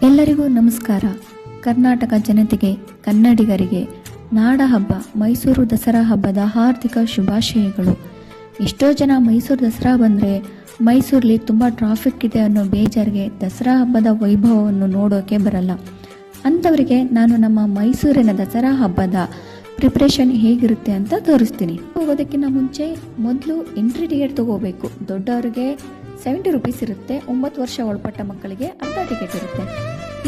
ಎಲ್ಲರಿಗೂ ನಮಸ್ಕಾರ. ಕರ್ನಾಟಕ ಜನತೆಗೆ, ಕನ್ನಡಿಗರಿಗೆ ನಾಡ ಹಬ್ಬ ಮೈಸೂರು ದಸರಾ ಹಬ್ಬದ ಹಾರ್ದಿಕ ಶುಭಾಶಯಗಳು. ಎಷ್ಟೋ ಜನ ಮೈಸೂರು ದಸರಾ ಬಂದರೆ ಮೈಸೂರಲ್ಲಿ ತುಂಬ ಟ್ರಾಫಿಕ್ ಇದೆ ಅನ್ನೋ ಬೇಜಾರಿಗೆ ದಸರಾ ಹಬ್ಬದ ವೈಭವವನ್ನು ನೋಡೋಕೆ ಬರಲ್ಲ. ಅಂಥವರಿಗೆ ನಾನು ನಮ್ಮ ಮೈಸೂರಿನ ದಸರಾ ಹಬ್ಬದ ಪ್ರಿಪ್ರೇಷನ್ ಹೇಗಿರುತ್ತೆ ಅಂತ ತೋರಿಸ್ತೀನಿ. ಹೋಗೋದಕ್ಕಿಂತ ಮುಂಚೆ ಮೊದಲು ಎಂಟ್ರಿ ಟಿಕೆಟ್ ತಗೋಬೇಕು. ದೊಡ್ಡವರಿಗೆ 70 ರೂಪೀಸ್ ಇರುತ್ತೆ, 9 ವರ್ಷ ಒಳಪಟ್ಟ ಮಕ್ಕಳಿಗೆ ಅರ್ಧ ಟಿಕೆಟ್ ಇರುತ್ತೆ.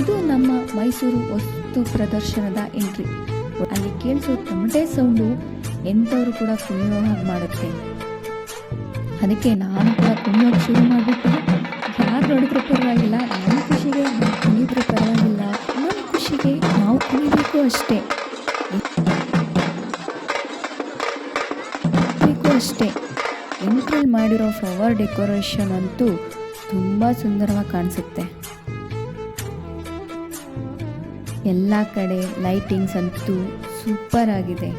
ಇದು ನಮ್ಮ ಮೈಸೂರು ವಸ್ತು ಪ್ರದರ್ಶನದ ಎಂಟ್ರಿ. ಅಲ್ಲಿ ಕೇಳಿಸೋ ತಮಟೆ ಸೌಂಡು ಎಂಥವರು ಕೂಡ ಕುಣಿಯೋ ಹಾಗೆ ಮಾಡುತ್ತೆ. ಅದಕ್ಕೆ ನಾನು ಕೂಡ ಕುಣಿಯೋಕೆ ಶುರು ಮಾಡಿಬಿಟ್ಟು ಯಾರು ನೋಡಿದ್ರೂ ಪರವಾಗಿಲ್ಲ, ನಮ್ಮ ಖುಷಿಗೆ ನಾವು ಕುಣಿದ್ರೂ ಪರವಾಗಿಲ್ಲ, ನಮ್ಮ ಖುಷಿಗೆ ನಾವು ಕುಣಿಬೇಕು ಅಷ್ಟೇ ಅಷ್ಟೇ. ಎಂಟ್ರಲ್ಲಿ ಮಾಡಿರೋ ಫ್ಲವರ್ ಡೆಕೋರೇಷನ್ ಅಂತೂ ತುಂಬ ಸುಂದರವಾಗಿ ಕಾಣಿಸುತ್ತೆ. ಎಲ್ಲ ಕಡೆ ಲೈಟಿಂಗ್ಸ್ ಅಂತೂ ಸೂಪರ್ ಆಗಿದೆ.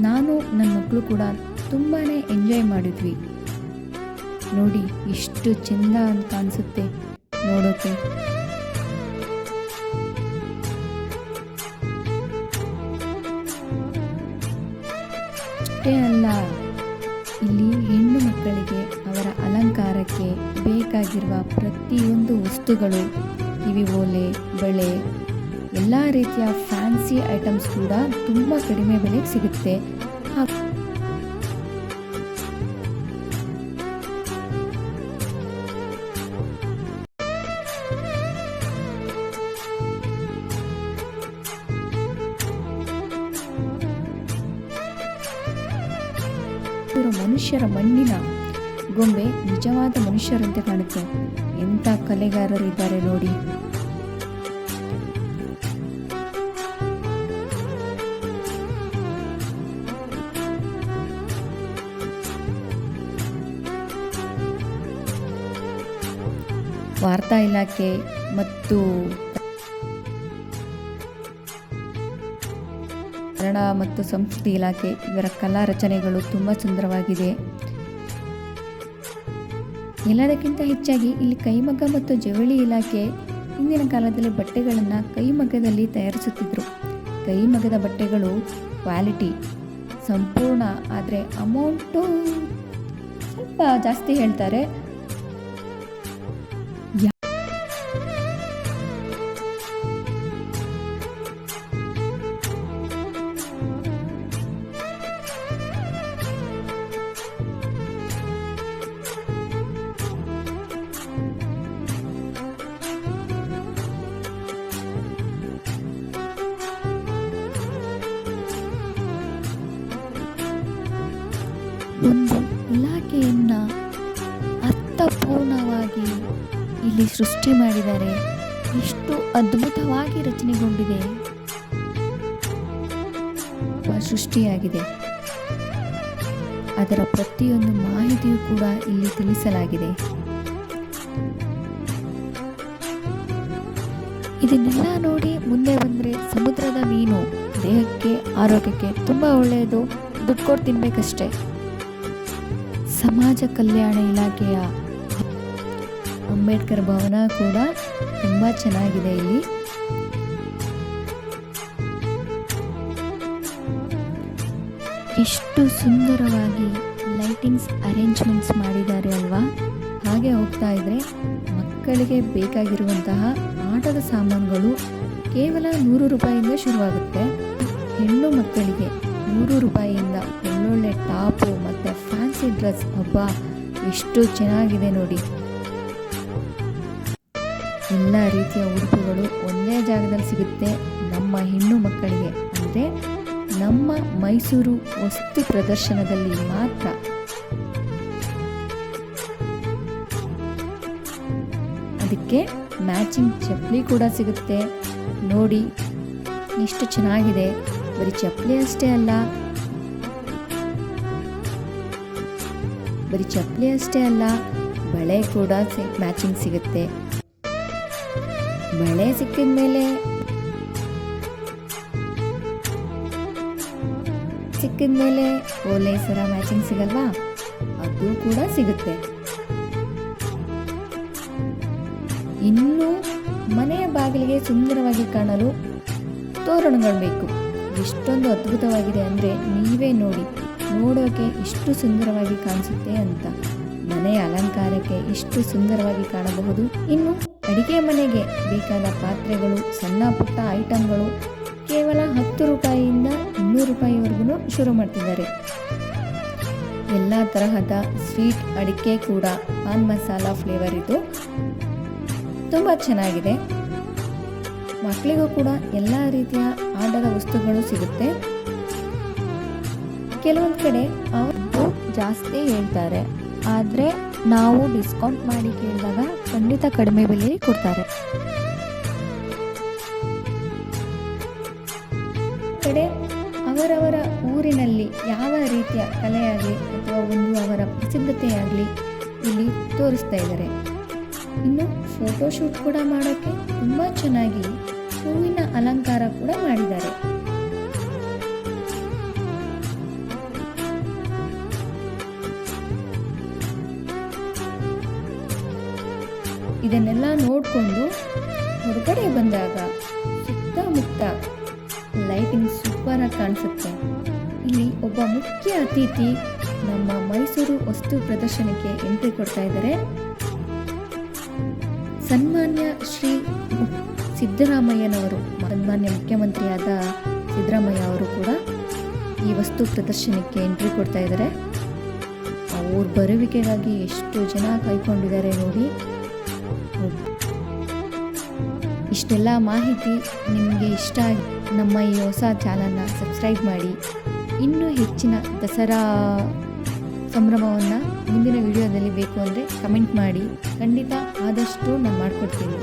ನಾನು ನನ್ನ ಮಕ್ಕಳು ಕೂಡ ತುಂಬಾ ಎಂಜಾಯ್ ಮಾಡಿದ್ವಿ. ನೋಡಿ ಎಷ್ಟು ಚೆಂದ ಅಂತ ಕಾಣಿಸುತ್ತೆ ನೋಡೋಕೆ. ಅಷ್ಟೇ ಅಲ್ಲ, ಇಲ್ಲಿ ಹೆಣ್ಣು ಮಕ್ಕಳಿಗೆ ಅವರ ಅಲಂಕಾರಕ್ಕೆ ಬೇಕಾಗಿರುವ ಪ್ರತಿಯೊಂದು ವಸ್ತುಗಳು, ಕಿವಿ ಓಲೆ, ಬಳೆ, ಎಲ್ಲ ರೀತಿಯ ಫ್ಯಾನ್ಸಿ ಐಟಮ್ಸ್ ಕೂಡ ತುಂಬ ಕಡಿಮೆ ಬೆಲೆಗೆ ಸಿಗುತ್ತೆ. ಮನುಷ್ಯರ ಮಣ್ಣಿನ ಗೊಂಬೆ ನಿಜವಾದ ಮನುಷ್ಯರಂತೆ ಕಾಣುತ್ತೆ. ಎಂಥ ಕಲೆಗಾರರಿದ್ದಾರೆ ನೋಡಿ. ವಾರ್ತಾ ಇಲಾಖೆ ಮತ್ತು ಕನ್ನಡ ಮತ್ತು ಸಂಸ್ಕೃತಿ ಇಲಾಖೆ ಇವರ ಕಲಾ ರಚನೆಗಳು ತುಂಬ ಸುಂದರವಾಗಿದೆ. ಎಲ್ಲದಕ್ಕಿಂತ ಹೆಚ್ಚಾಗಿ ಇಲ್ಲಿ ಕೈಮಗ್ಗ ಮತ್ತು ಜವಳಿ ಇಲಾಖೆ ಹಿಂದಿನ ಕಾಲದಲ್ಲಿ ಬಟ್ಟೆಗಳನ್ನು ಕೈಮಗ್ಗದಲ್ಲಿ ತಯಾರಿಸುತ್ತಿದ್ದರು. ಕೈಮಗ್ಗದ ಬಟ್ಟೆಗಳು ಕ್ವಾಲಿಟಿ ಸಂಪೂರ್ಣ, ಆದರೆ ಅಮೌಂಟು ಸ್ವಲ್ಪ ಜಾಸ್ತಿ ಹೇಳ್ತಾರೆ. ಒಂದು ಇಲಾಖೆಯನ್ನ ಅರ್ಥಪೂರ್ಣವಾಗಿ ಇಲ್ಲಿ ಸೃಷ್ಟಿ ಮಾಡಿದ್ದಾರೆ. ಎಷ್ಟು ಅದ್ಭುತವಾಗಿ ರಚನೆಗೊಂಡಿದೆ, ಸೃಷ್ಟಿಯಾಗಿದೆ. ಅದರ ಪ್ರತಿಯೊಂದು ಮಾಹಿತಿಯೂ ಕೂಡ ಇಲ್ಲಿ ತಿಳಿಸಲಾಗಿದೆ. ಇದನ್ನೆಲ್ಲ ನೋಡಿ ಮುಂದೆ ಬಂದರೆ ಸಮುದ್ರದ ಮೀನು ದೇಹಕ್ಕೆ ಆರೋಗ್ಯಕ್ಕೆ ತುಂಬ ಒಳ್ಳೆಯದು. ದುಡ್ಡು ಕೊಟ್ಟು ತಿನ್ಬೇಕಷ್ಟೇ. ಸಮಾಜ ಕಲ್ಯಾಣ ಇಲಾಖೆಯ ಅಂಬೇಡ್ಕರ್ ಭವನ ಕೂಡ ತುಂಬ ಚೆನ್ನಾಗಿದೆ. ಇಲ್ಲಿ ಎಷ್ಟು ಸುಂದರವಾಗಿ ಲೈಟಿಂಗ್ಸ್ ಅರೇಂಜ್ಮೆಂಟ್ಸ್ ಮಾಡಿದ್ದಾರೆ ಅಲ್ವಾ. ಹಾಗೆ ಹೋಗ್ತಾ ಇದ್ರೆ ಮಕ್ಕಳಿಗೆ ಬೇಕಾಗಿರುವಂತಹ ಆಟದ ಸಾಮಾನುಗಳು ಕೇವಲ 100 ರೂಪಾಯಿಯಿಂದ ಶುರುವಾಗುತ್ತೆ. ಹೆಣ್ಣು ಮಕ್ಕಳಿಗೆ 100 ರೂಪಾಯಿಯಿಂದ ಒಳ್ಳೊಳ್ಳೆ ಟಾಪು ಮತ್ತು ಫ್ಯಾನ್ಸಿ ಡ್ರೆಸ್, ಹಬ್ಬ ಎಷ್ಟು ಚೆನ್ನಾಗಿದೆ ನೋಡಿ. ಎಲ್ಲ ರೀತಿಯ ಉಡುಪುಗಳು ಒಂದೇ ಜಾಗದಲ್ಲಿ ಸಿಗುತ್ತೆ ನಮ್ಮ ಹೆಣ್ಣು ಮಕ್ಕಳಿಗೆ. ಅಂದರೆ ನಮ್ಮ ಮೈಸೂರು ವಸ್ತು ಪ್ರದರ್ಶನದಲ್ಲಿ ಮಾತ್ರ. ಅದಕ್ಕೆ ಮ್ಯಾಚಿಂಗ್ ಚಪ್ಪಲಿ ಕೂಡ ಸಿಗುತ್ತೆ ನೋಡಿ ಎಷ್ಟು ಚೆನ್ನಾಗಿದೆ. ಬರೀ ಚಪ್ಪಲಿ ಅಷ್ಟೇ ಅಲ್ಲ, ಬಳೆ ಕೂಡ ಮ್ಯಾಚಿಂಗ್ ಸಿಗುತ್ತೆ. ಬಳೆ ಸಿಕ್ಕಿದ ಮೇಲೆ ಸಿಕ್ಕಿದ ಮೇಲೆ ಓಲೆ ಸರ ಮ್ಯಾಚಿಂಗ್ ಸಿಗಲ್ವಾ, ಅದು ಕೂಡ ಸಿಗುತ್ತೆ. ಇನ್ನು ಮನೆಯ ಬಾಗಿಲಿಗೆ ಸುಂದರವಾಗಿ ಕಾಣಲು ತೋರಣಗಳು ಬೇಕು. ಎಷ್ಟೊಂದು ಅದ್ಭುತವಾಗಿದೆ ಅಂದರೆ ನೀವೇ ನೋಡಿ, ನೋಡೋಕೆ ಎಷ್ಟು ಸುಂದರವಾಗಿ ಕಾಣಿಸುತ್ತೆ ಅಂತ. ಮನೆಯ ಅಲಂಕಾರಕ್ಕೆ ಎಷ್ಟು ಸುಂದರವಾಗಿ ಕಾಣಬಹುದು. ಇನ್ನು ಅಡಿಗೆ ಮನೆಗೆ ಬೇಕಾದ ಪಾತ್ರೆಗಳು, ಸಣ್ಣ ಪುಟ್ಟ ಐಟಮ್ಗಳು ಕೇವಲ 10 ರೂಪಾಯಿಯಿಂದ 200 ರೂಪಾಯಿವರೆಗೂ ಶುರು ಮಾಡ್ತಿದ್ದಾರೆ. ಎಲ್ಲ ತರಹದ ಸ್ವೀಟ್ ಅಡಿಕೆ ಕೂಡ ಪಾನ್ ಮಸಾಲ ಫ್ಲೇವರ್ ಇದು ತುಂಬ ಚೆನ್ನಾಗಿದೆ. ಮಕ್ಕಳಿಗೂ ಕೂಡ ಎಲ್ಲ ರೀತಿಯ ಆಟದ ವಸ್ತುಗಳು ಸಿಗುತ್ತೆ. ಕೆಲವೊಂದು ಕಡೆ ಅವರು ಜಾಸ್ತಿ ಹೇಳ್ತಾರೆ, ಆದರೆ ನಾವು ಡಿಸ್ಕೌಂಟ್ ಮಾಡಿ ಕೇಳಿದಾಗ ಖಂಡಿತ ಕಡಿಮೆ ಬೆಲೆಯಲ್ಲಿ ಕೊಡ್ತಾರೆ. ಕಡೆ ಅವರವರ ಊರಿನಲ್ಲಿ ಯಾವ ರೀತಿಯ ಕಲೆಯಾಗಲಿ ಅಥವಾ ಒಂದು ಅವರ ಪ್ರಸಿದ್ಧತೆಯಾಗಲಿ ಇಲ್ಲಿ ತೋರಿಸ್ತಾ ಇದ್ದಾರೆ. ಇನ್ನು ಫೋಟೋಶೂಟ್ ಕೂಡ ಮಾಡೋಕ್ಕೆ ತುಂಬ ಚೆನ್ನಾಗಿ ಹೂವಿನ ಅಲಂಕಾರ ಕೂಡ ಮಾಡಿದ್ದಾರೆ. ಇದನ್ನೆಲ್ಲ ನೋಡಿಕೊಂಡು ಹೊರಗಡೆ ಬಂದಾಗ ಸುತ್ತಮುತ್ತ ಲೈಟಿಂಗ್ ಸೂಪರ್ ಆಗಿ ಕಾಣಿಸುತ್ತೆ. ಇಲ್ಲಿ ಒಬ್ಬ ಮುಖ್ಯ ಅತಿಥಿ ನಮ್ಮ ಮೈಸೂರು ವಸ್ತು ಪ್ರದರ್ಶನಕ್ಕೆ ಎಂಟ್ರಿ ಕೊಡ್ತಾ ಇದ್ದಾರೆ. ಸನ್ಮಾನ್ಯ ಶ್ರೀ ಸಿದ್ದರಾಮಯ್ಯನವರು, ಸನ್ಮಾನ್ಯ ಮುಖ್ಯಮಂತ್ರಿಯಾದ ಸಿದ್ದರಾಮಯ್ಯ ಅವರು ಕೂಡ ಈ ವಸ್ತು ಪ್ರದರ್ಶನಕ್ಕೆ ಎಂಟ್ರಿ ಕೊಡ್ತಾ ಇದ್ದಾರೆ. ಅವ್ರ ಬರುವಿಕೆಗಾಗಿ ಎಷ್ಟು ಜನ ಕಾಯ್ಕೊಂಡಿದ್ದಾರೆ ನೋಡಿ. ಇಷ್ಟೆಲ್ಲ ಮಾಹಿತಿ ನಿಮಗೆ ಇಷ್ಟ ಆಗಿ ನಮ್ಮ ಈ ಹೊಸ ಚಾನಲ್ನ ಸಬ್ಸ್ಕ್ರೈಬ್ ಮಾಡಿ. ಇನ್ನೂ ಹೆಚ್ಚಿನ ದಸರಾ ಸಂಭ್ರಮವನ್ನು ಮುಂದಿನ ವಿಡಿಯೋದಲ್ಲಿ ಬೇಕು ಅಂದರೆ ಕಮೆಂಟ್ ಮಾಡಿ. ಖಂಡಿತ ಆದಷ್ಟು ನಾನು ಮಾಡಿಕೊಡ್ತೀನಿ.